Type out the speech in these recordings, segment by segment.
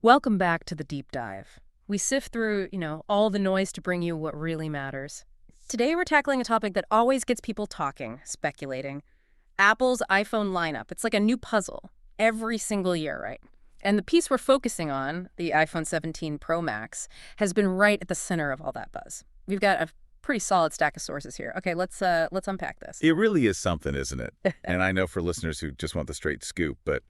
Welcome back to the deep dive. We sift through, all the noise to bring you what really matters. Today we're tackling a topic that always gets people talking, speculating. Apple's iPhone lineup. It's like a new puzzle every single year, right? And the piece we're focusing on, the iPhone 17 Pro Max, has been right at the center of all that buzz. We've got a pretty solid stack of sources here. Okay, let's unpack this. It really is something, isn't it? And I know for listeners who just want the straight scoop, but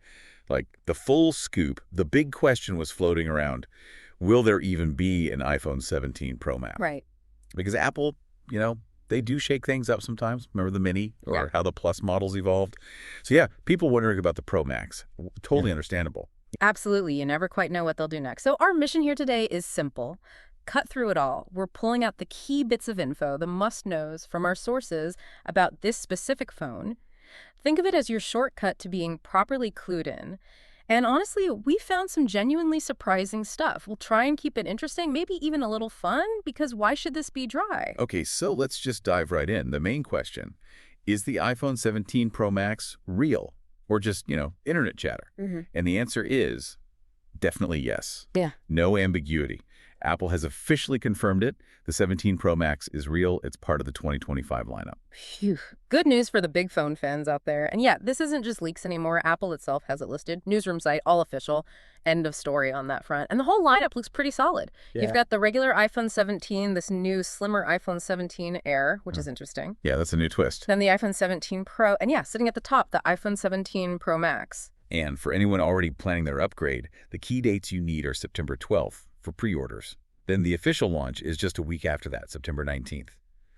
like the full scoop, the big question was floating around, will there even be an iPhone 17 Pro Max? Right. Because Apple, they do shake things up sometimes. Remember the Mini or how the Plus models evolved? So yeah, people wondering about the Pro Max. Totally understandable. Absolutely. You never quite know what they'll do next. So our mission here today is simple. Cut through it all. We're pulling out the key bits of info, the must-knows from our sources about this specific phone. Think of it as your shortcut to being properly clued in. And honestly, we found some genuinely surprising stuff. We'll try and keep it interesting, maybe even a little fun, because why should this be dry? Okay, so let's just dive right in. The main question, is the iPhone 17 Pro Max real or just, internet chatter? And the answer is definitely yes. Yeah. No ambiguity. Apple has officially confirmed it. The 17 Pro Max is real. It's part of the 2025 lineup. Phew. Good news for the big phone fans out there. And yeah, this isn't just leaks anymore. Apple itself has it listed. Newsroom site, all official. End of story on that front. And the whole lineup looks pretty solid. Yeah. You've got the regular iPhone 17, this new slimmer iPhone 17 Air, which is interesting. Yeah, that's a new twist. Then the iPhone 17 Pro. And yeah, sitting at the top, the iPhone 17 Pro Max. And for anyone already planning their upgrade, the key dates you need are September 12th for pre-orders. Then the official launch is just a week after that, September 19th.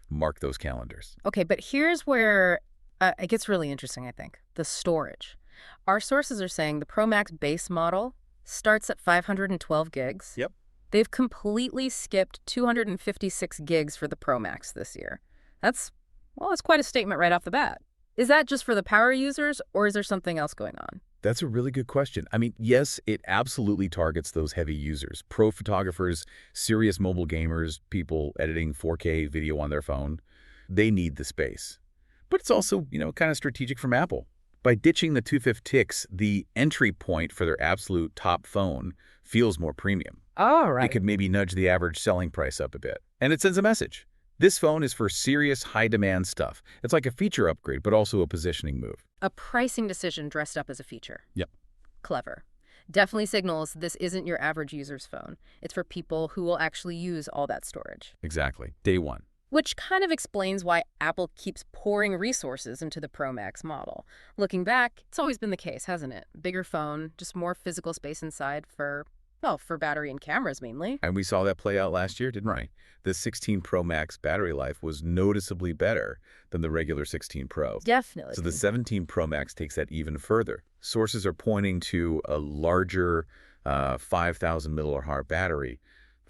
Mark those calendars. Okay, but here's where it gets really interesting, I think. The storage. Our sources are saying the Pro Max base model starts at 512 gigs. Yep. They've completely skipped 256 gigs for the Pro Max this year. That's quite a statement right off the bat. Is that just for the power users, or is there something else going on? That's a really good question. I mean, yes, it absolutely targets those heavy users. Pro photographers, serious mobile gamers, people editing 4K video on their phone. They need the space. But it's also, kind of strategic from Apple. By ditching the 256, the entry point for their absolute top phone feels more premium. All right. It could maybe nudge the average selling price up a bit. And it sends a message. This phone is for serious, high-demand stuff. It's like a feature upgrade, but also a positioning move. A pricing decision dressed up as a feature. Yep. Clever. Definitely signals this isn't your average user's phone. It's for people who will actually use all that storage. Exactly. Day one. Which kind of explains why Apple keeps pouring resources into the Pro Max model. Looking back, it's always been the case, hasn't it? Bigger phone, just more physical space inside for battery and cameras mainly. And we saw that play out last year, didn't we? The 16 Pro Max battery life was noticeably better than the regular 16 Pro. Definitely. So the 17 Pro Max takes that even further. Sources are pointing to a larger 5,000 milliamp-hour battery.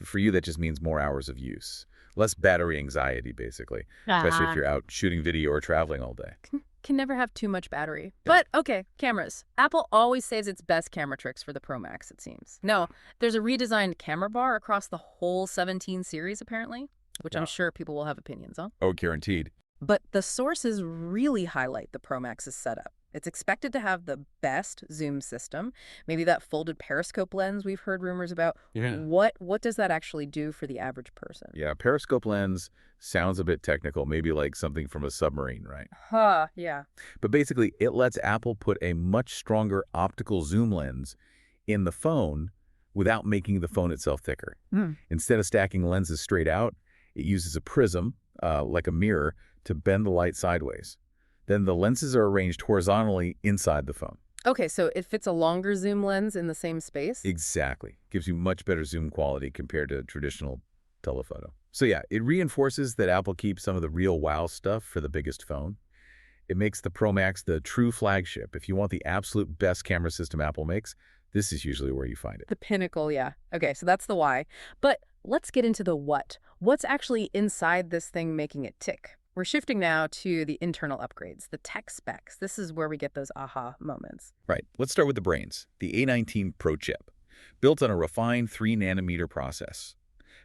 For you, that just means more hours of use. Less battery anxiety, basically, especially if you're out shooting video or traveling all day. Can never have too much battery. But, okay, cameras. Apple always saves its best camera tricks for the Pro Max, it seems. No, there's a redesigned camera bar across the whole 17 series, apparently, which I'm sure people will have opinions on. Oh, guaranteed. But the sources really highlight the Pro Max's setup. It's expected to have the best zoom system, maybe that folded periscope lens we've heard rumors about. Yeah. What does that actually do for the average person? Yeah, periscope lens sounds a bit technical, maybe like something from a submarine, right? Yeah. But basically, it lets Apple put a much stronger optical zoom lens in the phone without making the phone itself thicker. Instead of stacking lenses straight out, it uses a prism, like a mirror, to bend the light sideways. Then the lenses are arranged horizontally inside the phone. Okay, so it fits a longer zoom lens in the same space? Exactly. Gives you much better zoom quality compared to traditional telephoto. So yeah, it reinforces that Apple keeps some of the real wow stuff for the biggest phone. It makes the Pro Max the true flagship. If you want the absolute best camera system Apple makes, this is usually where you find it. The pinnacle, yeah. Okay, so that's the why. But let's get into the what. What's actually inside this thing making it tick? We're shifting now to the internal upgrades, the tech specs. This is where we get those aha moments. Right. Let's start with the brains. The A19 Pro chip, built on a refined 3-nanometer process.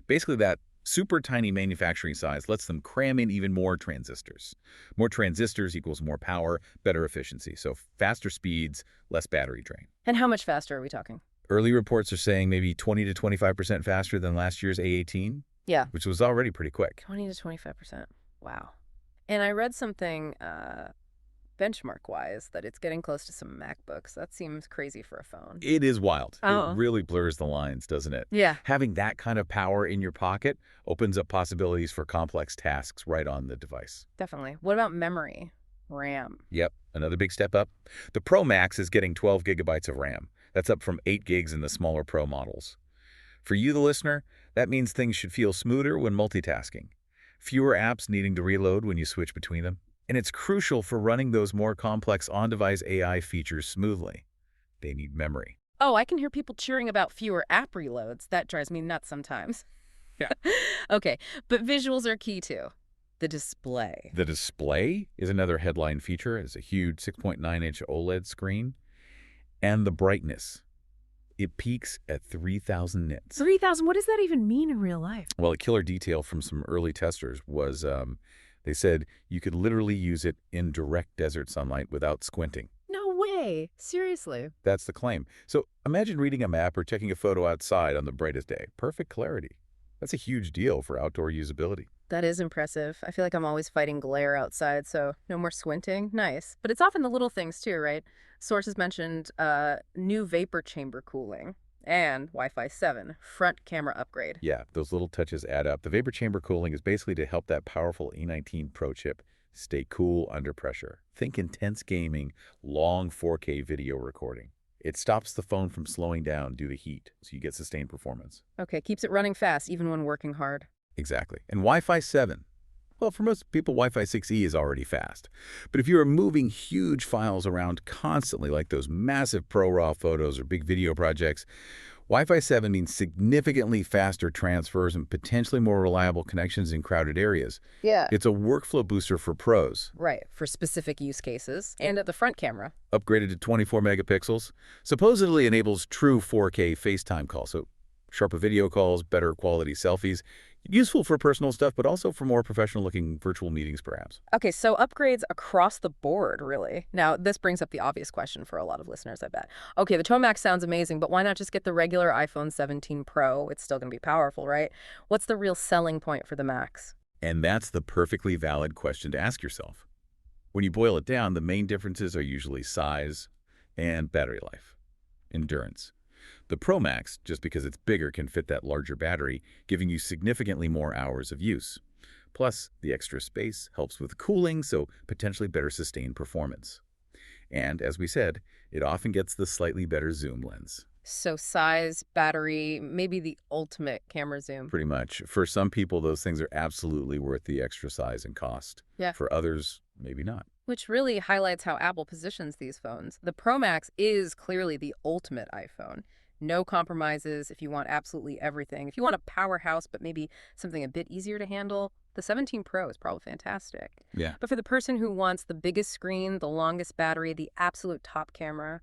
Basically, that super tiny manufacturing size lets them cram in even more transistors. More transistors equals more power, better efficiency. So faster speeds, less battery drain. And how much faster are we talking? Early reports are saying maybe 20 to 25% faster than last year's A18, Yeah, which was already pretty quick. 20 to 25%. Wow. And I read something benchmark-wise that it's getting close to some MacBooks. That seems crazy for a phone. It is wild. It Oh. really blurs the lines, doesn't it? Yeah, Having that kind of power in your pocket opens up possibilities for complex tasks right on the device. definitely. What about memory? RAM. Yep, another big step up. The Pro Max is getting 12 gigabytes of RAM. That's up from 8 gigs in the smaller Pro models. For you, the listener, that means things should feel smoother when multitasking. Fewer apps needing to reload when you switch between them. And it's crucial for running those more complex on-device AI features smoothly. They need memory. Oh, I can hear people cheering about fewer app reloads. That drives me nuts sometimes. Yeah. Okay, but visuals are key too. The display. The display is another headline feature. It's a huge 6.9-inch OLED screen. And the brightness. It peaks at 3,000 nits. 3,000, what does that even mean in real life? Well, a killer detail from some early testers was they said you could literally use it in direct desert sunlight without squinting. No way. Seriously. That's the claim. So imagine reading a map or checking a photo outside on the brightest day. Perfect clarity. That's a huge deal for outdoor usability. That is impressive. I feel like I'm always fighting glare outside, so no more squinting. Nice. But it's often the little things too, right? Sources mentioned new vapor chamber cooling and Wi-Fi 7 front camera upgrade. Yeah, those little touches add up. The vapor chamber cooling is basically to help that powerful A19 Pro chip stay cool under pressure. Think intense gaming, long 4K video recording. It stops the phone from slowing down due to heat, so you get sustained performance. Okay, keeps it running fast even when working hard. Exactly. And Wi-Fi 7. Well, for most people, Wi-Fi 6E is already fast. But if you are moving huge files around constantly, like those massive ProRAW photos or big video projects, Wi-Fi 7 means significantly faster transfers and potentially more reliable connections in crowded areas. Yeah. It's a workflow booster for pros. Right, for specific use cases. And at the front camera. Upgraded to 24 megapixels, supposedly enables true 4K FaceTime calls, so sharper video calls, better quality selfies. Useful for personal stuff, but also for more professional-looking virtual meetings, perhaps. Okay, so upgrades across the board, really. Now, this brings up the obvious question for a lot of listeners, I bet. Okay, the Tomax sounds amazing, but why not just get the regular iPhone 17 Pro? It's still going to be powerful, right? What's the real selling point for the Max? And that's the perfectly valid question to ask yourself. When you boil it down, the main differences are usually size and battery life, endurance. The Pro Max, just because it's bigger, can fit that larger battery, giving you significantly more hours of use. Plus, the extra space helps with cooling, so potentially better sustained performance. And, as we said, it often gets the slightly better zoom lens. So size, battery, maybe the ultimate camera zoom. Pretty much. For some people, those things are absolutely worth the extra size and cost. Yeah. For others, maybe not. Which really highlights how Apple positions these phones. The Pro Max is clearly the ultimate iPhone. No compromises if you want absolutely everything. If you want a powerhouse, but maybe something a bit easier to handle, the 17 Pro is probably fantastic. Yeah. But for the person who wants the biggest screen, the longest battery, the absolute top camera,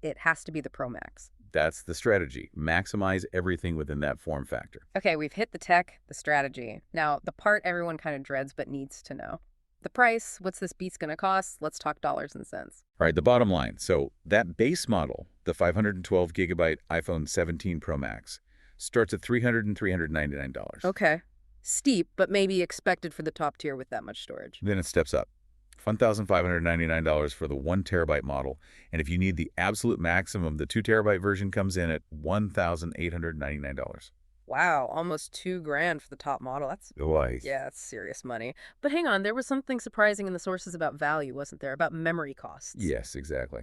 it has to be the Pro Max. That's the strategy. Maximize everything within that form factor. Okay, we've hit the tech, the strategy. Now, the part everyone kind of dreads but needs to know. The price, what's this beast going to cost? Let's talk dollars and cents. All right, the bottom line. So that base model, the 512 gigabyte iPhone 17 Pro Max, starts at $300 and $399. Okay. Steep, but maybe expected for the top tier with that much storage. Then it steps up. $1,599 for the 1 terabyte model. And if you need the absolute maximum, the 2 terabyte version comes in at $1,899. Wow, almost $2,000 for the top model. That's Yeah. that's serious money. But hang on, there was something surprising in the sources about value, wasn't there? About memory costs. Yes, exactly.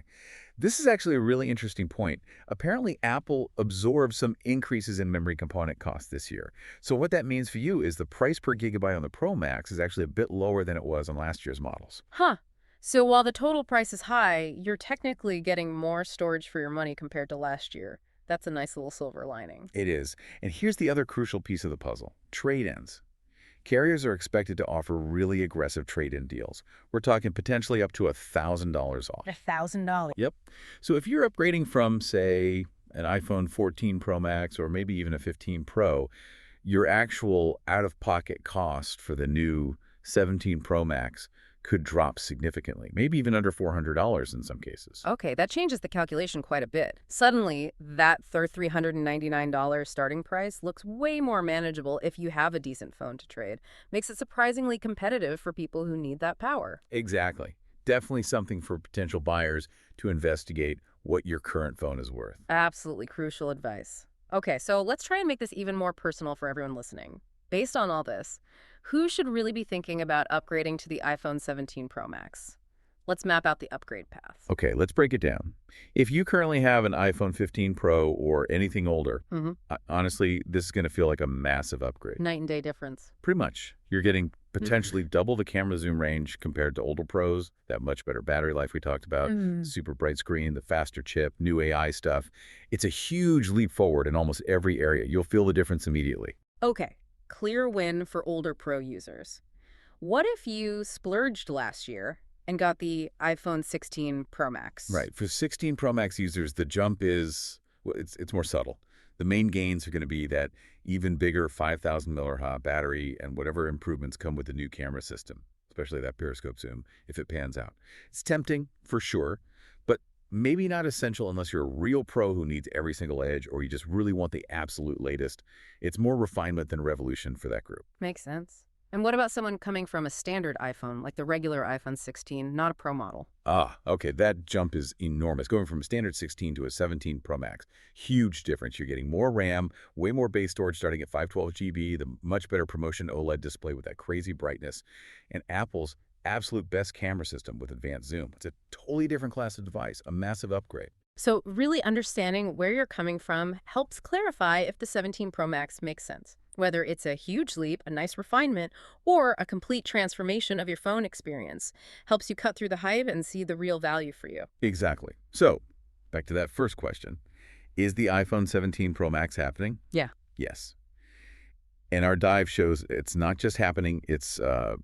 This is actually a really interesting point. Apparently, Apple absorbed some increases in memory component costs this year. So what that means for you is the price per gigabyte on the Pro Max is actually a bit lower than it was on last year's models. Huh. So while the total price is high, you're technically getting more storage for your money compared to last year. That's a nice little silver lining. It is. And here's the other crucial piece of the puzzle, trade-ins. Carriers are expected to offer really aggressive trade-in deals. We're talking potentially up to $1,000 off. $1,000. Yep. So if you're upgrading from, say, an iPhone 14 Pro Max or maybe even a 15 Pro, your actual out-of-pocket cost for the new 17 Pro Max could drop significantly, maybe even under $400 in some cases. Okay, that changes the calculation quite a bit. Suddenly, that $399 starting price looks way more manageable if you have a decent phone to trade. Makes it surprisingly competitive for people who need that power. Exactly. Definitely something for potential buyers to investigate what your current phone is worth. Absolutely crucial advice. Okay, so let's try and make this even more personal for everyone listening. Based on all this, who should really be thinking about upgrading to the iPhone 17 Pro Max? Let's map out the upgrade path. Okay, let's break it down. If you currently have an iPhone 15 Pro or anything older, honestly, this is going to feel like a massive upgrade. Night and day difference. Pretty much. You're getting potentially double the camera zoom range compared to older Pros, that much better battery life we talked about, super bright screen, the faster chip, new AI stuff. It's a huge leap forward in almost every area. You'll feel the difference immediately. Okay, clear win for older Pro users. What if you splurged last year and got the iPhone 16 Pro Max? Right. For 16 Pro Max users, the jump is, well, it's more subtle. The main gains are going to be that even bigger 5,000 mAh battery and whatever improvements come with the new camera system, especially that periscope zoom, if it pans out. It's tempting, for sure, but maybe not essential unless you're a real pro who needs every single edge or you just really want the absolute latest. It's more refinement than revolution for that group. Makes sense. And what about someone coming from a standard iPhone, like the regular iPhone 16, not a Pro model? Okay, that jump is enormous. Going from a standard 16 to a 17 Pro Max, huge difference. You're getting more RAM, way more base storage starting at 512 GB, the much better ProMotion OLED display with that crazy brightness, and Apple's absolute best camera system with advanced zoom. It's a totally different class of device, a massive upgrade. So really understanding where you're coming from helps clarify if the 17 Pro Max makes sense. Whether it's a huge leap, a nice refinement, or a complete transformation of your phone experience, helps you cut through the hype and see the real value for you. Exactly. So, back to that first question. Is the iPhone 17 Pro Max happening? Yeah. Yes. And our dive shows it's not just happening, it's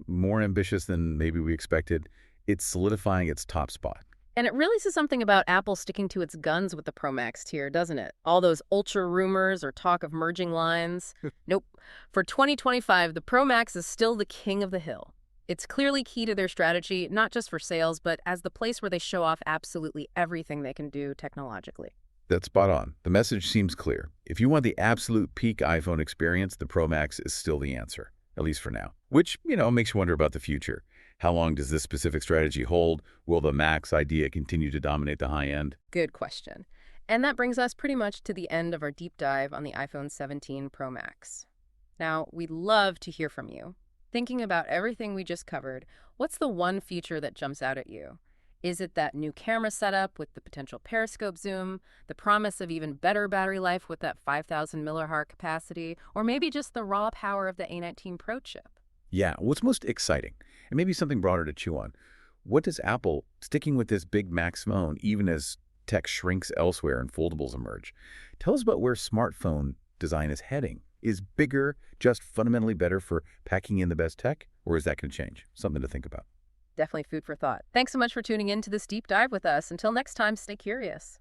more ambitious than maybe we expected. It's solidifying its top spot. And it really says something about Apple sticking to its guns with the Pro Max tier, doesn't it? All those ultra rumors or talk of merging lines. Nope. For 2025, the Pro Max is still the king of the hill. It's clearly key to their strategy, not just for sales, but as the place where they show off absolutely everything they can do technologically. That's spot on. The message seems clear. If you want the absolute peak iPhone experience, the Pro Max is still the answer, at least for now. Which, makes you wonder about the future. How long does this specific strategy hold? Will the Max idea continue to dominate the high end? Good question. And that brings us pretty much to the end of our deep dive on the iPhone 17 Pro Max. Now, we'd love to hear from you. Thinking about everything we just covered, what's the one feature that jumps out at you? Is it that new camera setup with the potential periscope zoom, the promise of even better battery life with that 5,000 mAh capacity, or maybe just the raw power of the A19 Pro chip? Yeah, what's most exciting, and maybe something broader to chew on, what does Apple, sticking with this big Max phone, even as tech shrinks elsewhere and foldables emerge, tell us about where smartphone design is heading? Is bigger just fundamentally better for packing in the best tech, or is that going to change? Something to think about. Definitely food for thought. Thanks so much for tuning in to this deep dive with us. Until next time, stay curious.